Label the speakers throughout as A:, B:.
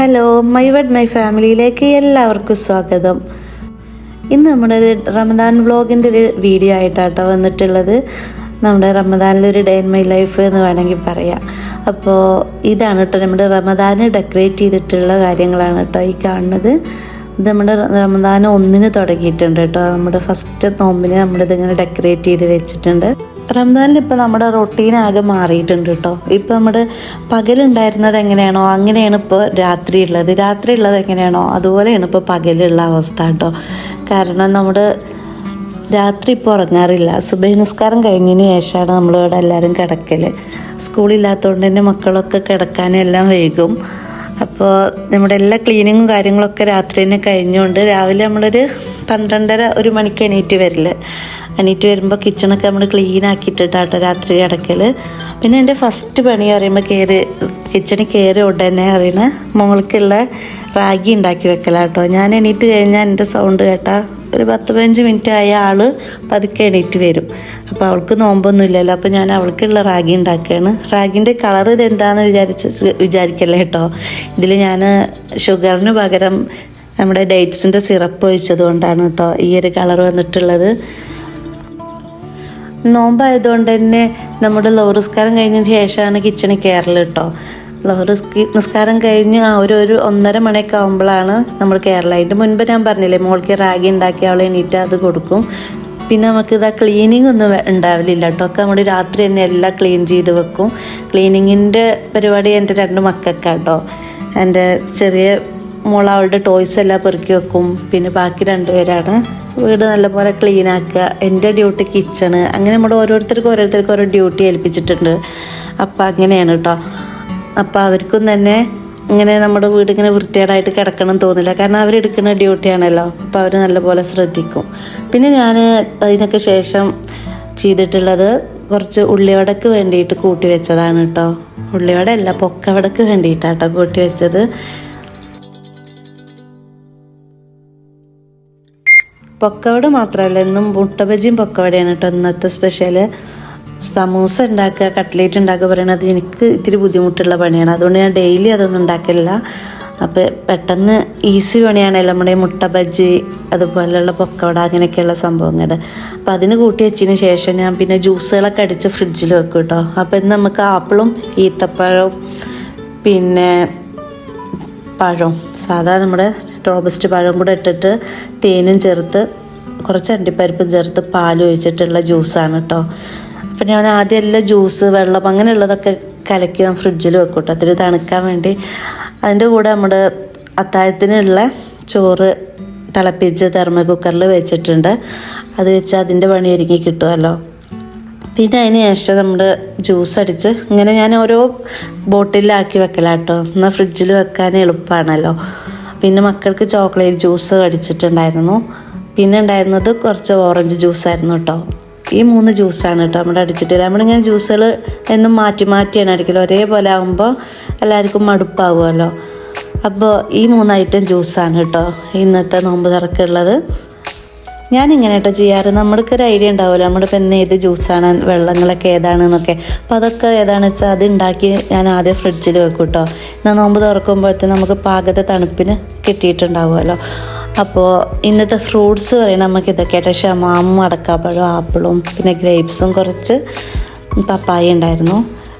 A: Hello my word my ഫാമിലിയിലേക്ക് എല്ലാവർക്കും സ്വാഗതം. ഇന്ന് നമ്മുടെ റമദാൻ വ്ളോഗിൻ്റെ ഒരു വീഡിയോ ആയിട്ടാട്ടോ വന്നിട്ടുള്ളത്. നമ്മുടെ റമദാനിലൊരു ഡേ ഇൻ മൈ ലൈഫ് എന്ന് വേണമെങ്കിൽ പറയാം. അപ്പോൾ ഇതാണ് കേട്ടോ നമ്മുടെ റമദാന് ഡെക്കറേറ്റ് ചെയ്തിട്ടുള്ള കാര്യങ്ങളാണ് കേട്ടോ ഈ കാണുന്നത്. ഇത് നമ്മുടെ റമദാൻ 1 തുടങ്ങിയിട്ടുണ്ട് കേട്ടോ. നമ്മുടെ ഫസ്റ്റ് നോമ്പിന് നമ്മളിതിങ്ങനെ ഡെക്കറേറ്റ് ചെയ്ത് വെച്ചിട്ടുണ്ട്. റമദാനിൽ ഇപ്പോൾ നമ്മുടെ റൊട്ടീനാകെ മാറിയിട്ടുണ്ട് കേട്ടോ. ഇപ്പോൾ നമ്മുടെ പകലുണ്ടായിരുന്നത് എങ്ങനെയാണോ അങ്ങനെയാണ് ഇപ്പോൾ രാത്രി ഉള്ളത് എങ്ങനെയാണോ അതുപോലെയാണ് ഇപ്പോൾ പകലുള്ള അവസ്ഥ കേട്ടോ. കാരണം നമ്മുടെ രാത്രി ഇപ്പോൾ ഉറങ്ങാറില്ല. സുബഹി നിസ്കാരം കഴിഞ്ഞതിന് ശേഷമാണ് നമ്മളിവിടെ എല്ലാവരും കിടക്കൽ. സ്കൂളില്ലാത്തതുകൊണ്ട് തന്നെ മക്കളൊക്കെ കിടക്കാനും എല്ലാം വൈകും. അപ്പോൾ നമ്മുടെ എല്ലാ ക്ലീനിങ്ങും കാര്യങ്ങളൊക്കെ രാത്രി തന്നെ കഴിഞ്ഞുകൊണ്ട് രാവിലെ നമ്മളൊരു 12:30 മണിക്ക് എണീറ്റ് വരുമ്പോൾ കിച്ചണൊക്കെ നമ്മൾ ക്ലീൻ ആക്കിയിട്ടിട്ടാട്ടോ രാത്രി കിടക്കൽ. പിന്നെ എൻ്റെ ഫസ്റ്റ് പണി പറയുമ്പോൾ കിച്ചണിൽ കയറി ഉടനെ അറിയണ മോൾക്കുള്ള റാഗി ഉണ്ടാക്കി വെക്കലാട്ടോ. ഞാൻ എണീറ്റ് കഴിഞ്ഞാൽ എൻ്റെ സൗണ്ട് കേട്ടാൽ ഒരു 10-15 മിനിറ്റ് ആയ ആൾ പതുക്കെ എണീറ്റ് വരും. അപ്പോൾ അവൾക്ക് നോമ്പൊന്നും ഇല്ലല്ലോ. അപ്പോൾ ഞാൻ അവൾക്കുള്ള റാഗി ഉണ്ടാക്കുകയാണ്. റാഗിൻ്റെ കളർ ഇതെന്താണെന്ന് വിചാരിക്കല്ലേ കേട്ടോ. ഇതിൽ ഞാൻ ഷുഗറിന് പകരം നമ്മുടെ ഡേറ്റ്സിൻ്റെ സിറപ്പ് ഒഴിച്ചത് കൊണ്ടാണ് കേട്ടോ ഈ ഒരു കളർ വന്നിട്ടുള്ളത്. നോമ്പായതുകൊണ്ട് തന്നെ നമ്മുടെ ലോഹർ നിസ്കാരം കഴിഞ്ഞതിന് ശേഷമാണ് കിച്ചണിൽ കയറൽ കേട്ടോ. ലോഹർ നിസ്കാരം കഴിഞ്ഞ് ഒരു 1:30 മണിയൊക്കെ ആകുമ്പോഴാണ് നമ്മൾ കയറൽ. അതിൻ്റെ മുൻപ് ഞാൻ പറഞ്ഞില്ലേ മോൾക്ക് റാഗി ഉണ്ടാക്കി അവളെ എണീറ്റ് അത് കൊടുക്കും. പിന്നെ നമുക്ക് ക്ലീനിങ് ഒന്നും ഉണ്ടാവില്ല കേട്ടോ. ഒക്കെ നമ്മൾ രാത്രി തന്നെ എല്ലാം ക്ലീൻ ചെയ്ത് വെക്കും. ക്ലീനിങ്ങിൻ്റെ പരിപാടി എൻ്റെ 2 മക്കൾക്കാട്ടോ. എൻ്റെ ചെറിയ മോൾ അവളുടെ ടോയ്സ് എല്ലാം പെറുക്കി വെക്കും. പിന്നെ ബാക്കി 2 പേരാണ് വീട് നല്ലപോലെ ക്ലീൻ ആക്കുക. എൻ്റെ ഡ്യൂട്ടി കിച്ചണ്. അങ്ങനെ നമ്മൾ ഓരോരുത്തർക്കും ഓരോ ഡ്യൂട്ടി ഏൽപ്പിച്ചിട്ടുണ്ട്. അപ്പോൾ അങ്ങനെയാണ് കേട്ടോ. അപ്പോൾ അവർക്കും തന്നെ ഇങ്ങനെ നമ്മുടെ വീട് ഇങ്ങനെ വൃത്തികേടായിട്ട് കിടക്കണം തോന്നില്ല. കാരണം അവരെടുക്കുന്ന ഡ്യൂട്ടിയാണല്ലോ. അപ്പോൾ അവർ നല്ലപോലെ ശ്രദ്ധിക്കും. പിന്നെ ഞാൻ അതിനൊക്കെ ശേഷം ചെയ്തിട്ടുള്ളത് കുറച്ച് ഉള്ളിവടക്ക് വേണ്ടിയിട്ട് കൂട്ടി വെച്ചതാണ് കേട്ടോ. ഉള്ളിവട അല്ല, പൊക്കവടക്ക് വേണ്ടിയിട്ടാട്ടോ കൂട്ടി വെച്ചത്. പൊക്കവട മാത്രമല്ല, ഇന്നും മുട്ട ബജിയും പൊക്കവടയാണ് കേട്ടോ ഇന്നത്തെ സ്പെഷ്യൽ. സമൂസ ഉണ്ടാക്കുക, കട്ട്ലേറ്റ് ഉണ്ടാക്കുക പറയണത് എനിക്ക് ഇത്തിരി ബുദ്ധിമുട്ടുള്ള പണിയാണ്. അതുകൊണ്ട് ഞാൻ ഡെയിലി അതൊന്നും ഉണ്ടാക്കില്ല. അപ്പോൾ പെട്ടെന്ന് ഈസി പണിയാണല്ലോ നമ്മുടെ മുട്ട ബജി അതുപോലെയുള്ള പൊക്കവട അങ്ങനെയൊക്കെയുള്ള സംഭവങ്ങൾ. അപ്പോൾ അതിന് കൂട്ടി വെച്ചതിന് ശേഷം ഞാൻ പിന്നെ ജ്യൂസുകളൊക്കെ അടിച്ച് ഫ്രിഡ്ജിൽ വെക്കും കേട്ടോ. അപ്പോൾ ഇന്ന് നമുക്ക് ആപ്പിളും ഈത്തപ്പഴവും പിന്നെ പഴവും സാധാ നമ്മുടെ റോബസ്റ്റ് പഴം കൂടെ ഇട്ടിട്ട് തേനും ചേർത്ത് കുറച്ച് അണ്ടിപ്പരിപ്പും ചേർത്ത് പാലും ഒഴിച്ചിട്ടുള്ള ജ്യൂസാണ് കേട്ടോ. അപ്പം ഞാൻ ആദ്യം എല്ലാം ജ്യൂസ് വെള്ളം അങ്ങനെയുള്ളതൊക്കെ കലക്കി ഞാൻ ഫ്രിഡ്ജിൽ വെക്കും കേട്ടോ, അതിൽ തണുക്കാൻ വേണ്ടി. അതിൻ്റെ കൂടെ നമ്മുടെ അത്താഴത്തിനുള്ള ചോറ് തിളപ്പിച്ച് തെർമൽ കുക്കറിൽ വെച്ചിട്ടുണ്ട്. അത് വെച്ച് അതിൻ്റെ പണി ഒരുങ്ങി കിട്ടുമല്ലോ. പിന്നെ അതിന് ശേഷം നമ്മുടെ ജ്യൂസ് അടിച്ച് ഇങ്ങനെ ഞാൻ ഓരോ ബോട്ടിലാക്കി വെക്കലാട്ടോ. എന്നാൽ ഫ്രിഡ്ജിൽ വെക്കാൻ എളുപ്പമാണല്ലോ. പിന്നെ മക്കൾക്ക് ചോക്ലേറ്റ് ജ്യൂസ് അടിച്ചിട്ടുണ്ടായിരുന്നു. പിന്നെ ഉണ്ടായിരുന്നത് കുറച്ച് ഓറഞ്ച് ജ്യൂസായിരുന്നു കേട്ടോ. ഈ 3 ജ്യൂസാണ് കേട്ടോ നമ്മുടെ അടിച്ചിട്ടില്ല. നമ്മളിങ്ങനെ ജ്യൂസുകൾ എന്നും മാറ്റിയാണ് അടിക്കൽ. ഒരേപോലെ ആകുമ്പോൾ എല്ലാവർക്കും മടുപ്പാകുമല്ലോ. അപ്പോൾ ഈ 3 ഐറ്റം ജ്യൂസാണ് കേട്ടോ ഇന്നത്തെ നോമ്പ് തുറക്കുള്ളത്. ഞാനിങ്ങനെ കേട്ടോ ചെയ്യാറ്. നമ്മൾക്കൊരു ഐഡിയ ഉണ്ടാവുമല്ലോ നമ്മളിപ്പോൾ ഇന്ന് ഏത് ജ്യൂസാണ് വെള്ളങ്ങളൊക്കെ ഏതാണെന്നൊക്കെ. അപ്പോൾ അതൊക്കെ ഏതാണെന്ന് വെച്ചാൽ അത് ഉണ്ടാക്കി ഞാൻ ആദ്യം ഫ്രിഡ്ജിൽ വെക്കും കേട്ടോ. എന്നാൽ നോമ്പ് തുറക്കുമ്പോഴത്തേന് നമുക്ക് പാകത്തെ തണുപ്പിന് കിട്ടിയിട്ടുണ്ടാവുമല്ലോ. അപ്പോൾ ഇന്നത്തെ ഫ്രൂട്ട്സ് പറയുന്നത് നമുക്ക് ഇതൊക്കെ ആയിട്ട് ഷമാമും അടക്കാപ്പഴവും ആപ്പിളും പിന്നെ ഗ്രേപ്സും കുറച്ച് പപ്പായ ഉണ്ടായിരുന്നു.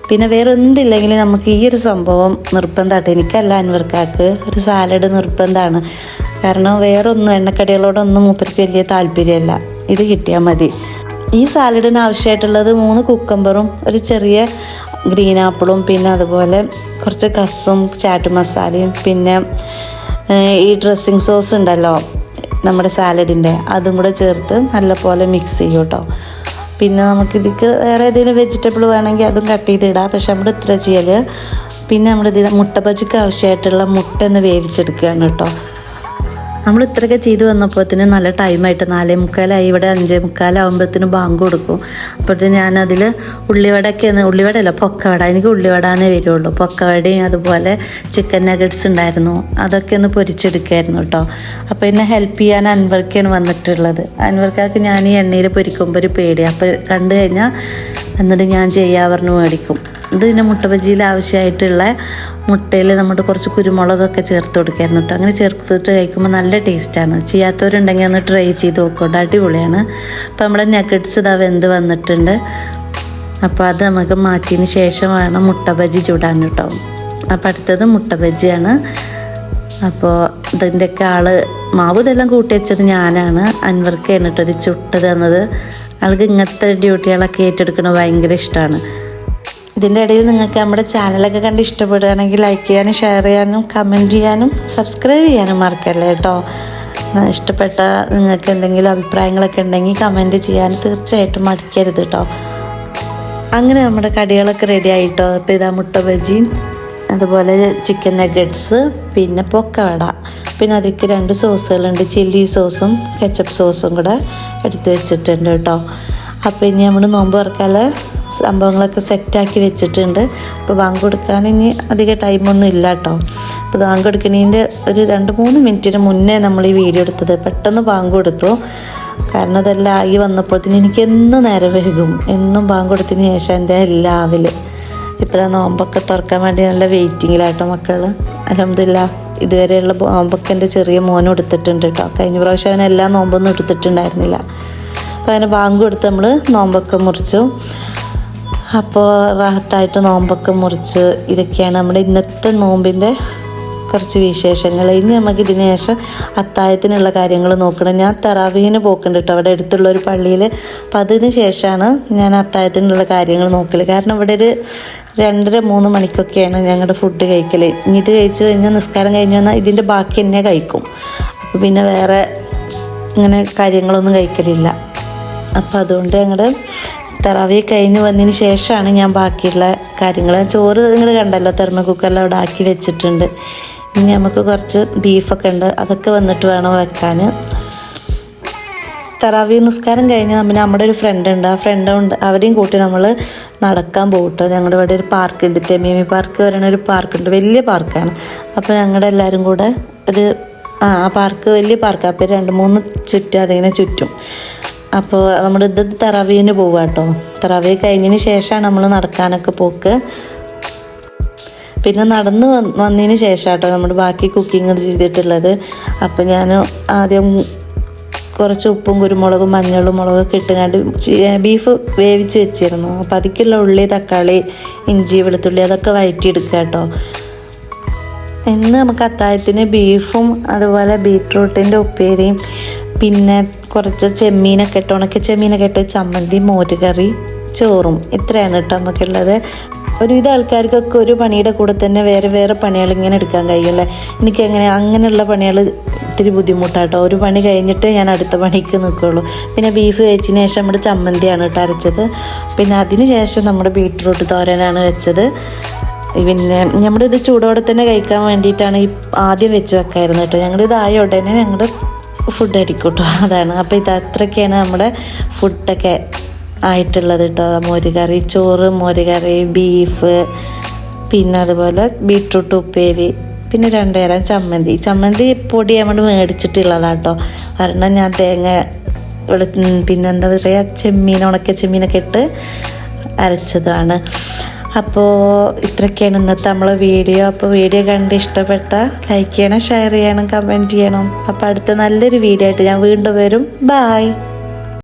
A: പിന്നെ വേറെ എന്തില്ലെങ്കിലും നമുക്ക് ഈ ഒരു സംഭവം നിർബന്ധമായിട്ട് എനിക്കല്ല അൻവർക്കാക്ക് ഒരു സാലഡ് നിർബന്ധമാണ്. കാരണം വേറൊന്നും എണ്ണക്കടികളോടൊന്നും മൂപ്പർക്ക് വലിയ താല്പര്യമല്ല. ഇത് കിട്ടിയാൽ മതി. ഈ സാലഡിന് ആവശ്യമായിട്ടുള്ളത് 3 കുക്കമ്പറും ഒരു ചെറിയ ഗ്രീൻ ആപ്പിളും പിന്നെ അതുപോലെ കുറച്ച് കസ്സും ചാറ്റ് മസാലയും പിന്നെ ഈ ഡ്രസ്സിങ് സോസ് ഉണ്ടല്ലോ നമ്മുടെ സാലഡിൻ്റെ അതും കൂടെ ചേർത്ത് നല്ലപോലെ മിക്സ് ചെയ്യും കേട്ടോ. പിന്നെ നമുക്കിതിക്ക് വേറെ ഏതെങ്കിലും വെജിറ്റബിൾ വേണമെങ്കിൽ അതും കട്ട് ചെയ്തിടാം. പക്ഷെ നമ്മൾ ഇത്ര ചെയ്യൽ. പിന്നെ നമ്മളിതിൽ മുട്ട ബജിക്ക് ആവശ്യമായിട്ടുള്ള മുട്ട ഒന്ന് വേവിച്ചെടുക്കുകയാണ് കേട്ടോ. നമ്മൾ ഇത്രയൊക്കെ ചെയ്ത് വന്നപ്പോഴത്തേന് നല്ല ടൈമായിട്ട് 4:45 ഇവിടെ 5:45 ആകുമ്പോഴത്തേന് ബാങ്ക് കൊടുക്കും. അപ്പോഴത്തേന് ഞാനതിൽ ഉള്ളിവടയല്ല പൊക്കവട, എനിക്ക് ഉള്ളിവടാനേ വരുള്ളൂ. പൊക്കവടയും അതുപോലെ ചിക്കൻ നഗറ്റ്സ് ഉണ്ടായിരുന്നു, അതൊക്കെ ഒന്ന് പൊരിച്ചെടുക്കായിരുന്നു കേട്ടോ. അപ്പോൾ എന്നെ ഹെൽപ്പ് ചെയ്യാൻ അൻവർക്കാണ് വന്നിട്ടുള്ളത്. അൻവർക്കാക്ക് ഞാൻ ഈ എണ്ണയിൽ പൊരിക്കുമ്പോൾ ഒരു പേടി. അപ്പോൾ കണ്ടു കഴിഞ്ഞാൽ എന്നിട്ട് ഞാൻ ചെയ്യാൻ പറഞ്ഞ് മേടിക്കും. ഇത് പിന്നെ മുട്ട ബജിയിൽ ആവശ്യമായിട്ടുള്ള മുട്ടയിൽ നമ്മൾ കുറച്ച് കുരുമുളകൊക്കെ ചേർത്ത് കൊടുക്കായിരുന്നു കേട്ടോ. അങ്ങനെ ചേർത്തിട്ട് കഴിക്കുമ്പോൾ നല്ല ടേസ്റ്റാണ്. ചെയ്യാത്തവരുണ്ടെങ്കിൽ ഒന്ന് ട്രൈ ചെയ്ത് നോക്കോട്ടോ, അടിപൊളിയാണ്. അപ്പോൾ നമ്മുടെ നഗറ്റ്സ് ഇതാ വെന്ത് വന്നിട്ടുണ്ട്. അപ്പോൾ അത് നമുക്ക് മാറ്റിയതിന് ശേഷം വേണം മുട്ട ബജി ചൂടാൻ കേട്ടോ. അപ്പോൾ അടുത്തത് മുട്ട ബജിയാണ്. അപ്പോൾ ഇതിൻ്റെയൊക്കെ മാവ് ഇതെല്ലാം കൂട്ടി വെച്ചത് ഞാനാണ്. അൻവർക്കാണ് കേട്ടോ ഇത് ചുട്ട് തന്നത്. ആൾക്ക് ഇങ്ങനത്തെ ഡ്യൂട്ടികളൊക്കെ ഏറ്റെടുക്കുന്നത് ഭയങ്കര ഇഷ്ടമാണ്. ഇതിൻ്റെ ഇടയിൽ നിങ്ങൾക്ക് നമ്മുടെ ചാനലൊക്കെ കണ്ട് ഇഷ്ടപ്പെടുകയാണെങ്കിൽ ലൈക്ക് ചെയ്യാനും ഷെയർ ചെയ്യാനും കമൻറ്റ് ചെയ്യാനും സബ്സ്ക്രൈബ് ചെയ്യാനും മറക്കല്ലേ കേട്ടോ. ഇഷ്ടപ്പെട്ട നിങ്ങൾക്ക് എന്തെങ്കിലും അഭിപ്രായങ്ങളൊക്കെ ഉണ്ടെങ്കിൽ കമൻറ്റ് ചെയ്യാൻ തീർച്ചയായിട്ടും മടിക്കരുത് കേട്ടോ. അങ്ങനെ നമ്മുടെ കടികളൊക്കെ റെഡി ആയിട്ടോ. അപ്പോൾ ഇതാ മുട്ട ബജി, അതുപോലെ ചിക്കൻ നഗറ്റ്സ്, പിന്നെ പൊക്കവട, പിന്നെ അതിലേക്ക് 2 സോസുകളുണ്ട്, ചില്ലി സോസും കെച്ചപ്പ് സോസും കൂടെ എടുത്ത് വെച്ചിട്ടുണ്ട് കേട്ടോ. അപ്പോൾ ഇനി നമ്മൾ നോമ്പ് തുറക്കാനുള്ള സംഭവങ്ങളൊക്കെ സെറ്റാക്കി വെച്ചിട്ടുണ്ട്. അപ്പോൾ ബാങ്ക് കൊടുക്കാൻ ഇനി അധികം ടൈമൊന്നും ഇല്ല കേട്ടോ. അപ്പോൾ ബാങ്ക് കൊടുക്കുന്നതിൻ്റെ ഒരു 2-3 മിനിറ്റിന് മുന്നേ നമ്മൾ ഈ വീഡിയോ എടുത്തത്. പെട്ടെന്ന് ബാങ്ക് കൊടുത്തു. കാരണം അതെല്ലാം ആയി വന്നപ്പോഴത്തേന് എനിക്കെന്നും നേരം വൈകും. എന്നും ബാങ്ക് കൊടുത്തതിന് ശേഷം എൻ്റെ രാവിലെ ഇപ്പോൾ നോമ്പൊക്കെ തുറക്കാൻ വേണ്ടി നല്ല വെയിറ്റിങ്ങിലാട്ടോ മക്കൾ. അൽഹംദുലില്ലാ ഇതുവരെയുള്ള നോമ്പൊക്കെ എൻ്റെ ചെറിയ മോനും എടുത്തിട്ടുണ്ട് കേട്ടോ. കഴിഞ്ഞ പ്രാവശ്യം അവൻ എല്ലാ നോമ്പൊന്നും എടുത്തിട്ടുണ്ടായിരുന്നില്ല. അപ്പോൾ അതിന് ബാങ്ക് കൊടുത്ത് നമ്മൾ നോമ്പൊക്കെ മുറിച്ചു. അപ്പോൾ റാഹത്തായിട്ട് നോമ്പൊക്കെ മുറിച്ച് ഇതൊക്കെയാണ് നമ്മുടെ ഇന്നത്തെ നോമ്പിൻ്റെ കുറച്ച് വിശേഷങ്ങൾ. ഇനി നമുക്ക് ഇതിന് ശേഷം അത്താഴത്തിനുള്ള കാര്യങ്ങൾ നോക്കണം. ഞാൻ തറാവീഹിന് പോക്കുന്നുണ്ട് കേട്ടോ അവിടെ അടുത്തുള്ളൊരു പള്ളിയിൽ. അപ്പം അതിന് ശേഷമാണ് ഞാൻ അത്താഴത്തിനുള്ള കാര്യങ്ങൾ നോക്കൽ. കാരണം ഇവിടെ ഒരു 2-3 മണിക്കൊക്കെയാണ് ഞങ്ങളുടെ ഫുഡ് കഴിക്കൽ. ഇനി ഇത് കഴിച്ച് കഴിഞ്ഞാൽ നിസ്കാരം കഴിഞ്ഞ് വന്നാൽ ഇതിൻ്റെ ബാക്കി തന്നെ കഴിക്കും. അപ്പോൾ പിന്നെ വേറെ ഇങ്ങനെ കാര്യങ്ങളൊന്നും കഴിക്കലില്ല. അപ്പോൾ അതുകൊണ്ട് ഞങ്ങളുടെ തറാവി കഴിഞ്ഞ് വന്നതിന് ശേഷമാണ് ഞാൻ ബാക്കിയുള്ള കാര്യങ്ങൾ. ചോറ് നിങ്ങൾ കണ്ടല്ലോ തെർമ കുക്കറിൽ അവിടെ ആക്കി വെച്ചിട്ടുണ്ട്. ഇനി നമുക്ക് കുറച്ച് ബീഫൊക്കെ ഉണ്ട്, അതൊക്കെ വന്നിട്ട് വേണം വെക്കാൻ. തറാവി നിസ്കാരം കഴിഞ്ഞ് നമ്മുടെ ഒരു ഫ്രണ്ട് ഉണ്ട്. ആ ഫ്രണ്ടുണ്ട് അവരെയും കൂട്ടി നമ്മൾ നടക്കാൻ പോകട്ടോ. ഞങ്ങളുടെ ഇവിടെ ഒരു പാർക്കുണ്ട്, തെമീമി പാർക്ക് പറയുന്ന ഒരു പാർക്കുണ്ട്, വലിയ പാർക്കാണ്. അപ്പോൾ ഞങ്ങളുടെ എല്ലാവരും കൂടെ ആ പാർക്ക് വലിയ പാർക്കാണ്. അപ്പോൾ 2-3 ചുറ്റും അതിങ്ങനെ ചുറ്റും. അപ്പോൾ ഇത് തറാവീന് പോവുക കേട്ടോ. തറാവി കഴിഞ്ഞതിന് ശേഷമാണ് നമ്മൾ നടക്കാനൊക്കെ പോക്ക്. പിന്നെ നടന്ന് വന്നതിന് ശേഷം കേട്ടോ നമ്മൾ ബാക്കി കുക്കിങ് ചെയ്തിട്ടുള്ളത്. അപ്പോൾ ഞാൻ ആദ്യം കുറച്ച് ഉപ്പും കുരുമുളകും മഞ്ഞളും മുളകൊക്കെ ഇട്ടുകൊണ്ട് ബീഫ് വേവിച്ച് വെച്ചിരുന്നു. അപ്പോൾ അതിലേക്കുള്ള ഉള്ളി, തക്കാളി, ഇഞ്ചി, വെളുത്തുള്ളി അതൊക്കെ വഴറ്റിയെടുക്കുക കേട്ടോ. ഇന്ന് നമുക്ക് അത്താഴത്തിന് ബീഫും അതുപോലെ ബീട്രൂട്ടിൻ്റെ ഉപ്പേരിയും പിന്നെ കുറച്ച് ചെമ്മീനൊക്കെ ഇട്ട് ഉണക്കി ചെമ്മീനൊക്കെ ഇട്ട് ചമ്മന്തി, മോരുകറി, ചോറും ഇത്രയാണ് കേട്ടോ നമുക്കുള്ളത്. ഒരുവിധ ആൾക്കാർക്കൊക്കെ ഒരു പണിയുടെ കൂടെ തന്നെ വേറെ വേറെ പണികൾ ഇങ്ങനെ എടുക്കാൻ കഴിയുമല്ലേ. എനിക്കങ്ങനെ അങ്ങനെയുള്ള പണികൾ ഇത്തിരി ബുദ്ധിമുട്ടാട്ടോ. ഒരു പണി കഴിഞ്ഞിട്ട് ഞാൻ അടുത്ത പണിക്ക് നിൽക്കുകയുള്ളൂ. പിന്നെ ബീഫ് കഴിച്ചതിന് ശേഷം നമ്മുടെ ചമ്മന്തിയാണ് കേട്ടോ അരച്ചത്. പിന്നെ അതിന് ശേഷം നമ്മുടെ ബീട്രൂട്ട് തോരനാണ് വെച്ചത്. പിന്നെ നമ്മളിത് ചൂടോടെ തന്നെ കഴിക്കാൻ വേണ്ടിയിട്ടാണ് ആദ്യം വെച്ച് വെക്കായിരുന്നു കേട്ടോ. ഞങ്ങളിത് ആയ ഉടനെ ഞങ്ങൾ ഫുഡ് അടിക്കും കേട്ടോ. അതാണ്. അപ്പോൾ ഇത് അത്രയ്ക്കാണ് നമ്മുടെ ഫുഡൊക്കെ ആയിട്ടുള്ളത് കേട്ടോ. മോരുകറി, ചോറ്, മോരുകറി, ബീഫ്, പിന്നെ അതുപോലെ ബീട്രൂട്ട് ഉപ്പേരി, പിന്നെ 2 തരം ചമ്മന്തി പൊടി നമ്മൾ മേടിച്ചിട്ടുള്ളതാണ് കേട്ടോ. കാരണം ഞാൻ തേങ്ങ പിന്നെ എന്താ പറയുക ഉണക്ക ചെമ്മീനൊക്കെ ഇട്ട് അരച്ചതാണ്. അപ്പോൾ ഇത്രയൊക്കെയാണ് ഇന്നത്തെ നമ്മളെ വീഡിയോ. അപ്പോൾ വീഡിയോ കണ്ട് ഇഷ്ടപ്പെട്ട ലൈക്ക് ചെയ്യണം, ഷെയർ ചെയ്യണം, കമൻറ്റ് ചെയ്യണം. അപ്പോൾ അടുത്ത നല്ലൊരു വീഡിയോ ആയിട്ട് ഞാൻ വീണ്ടും വരും. ബായ്.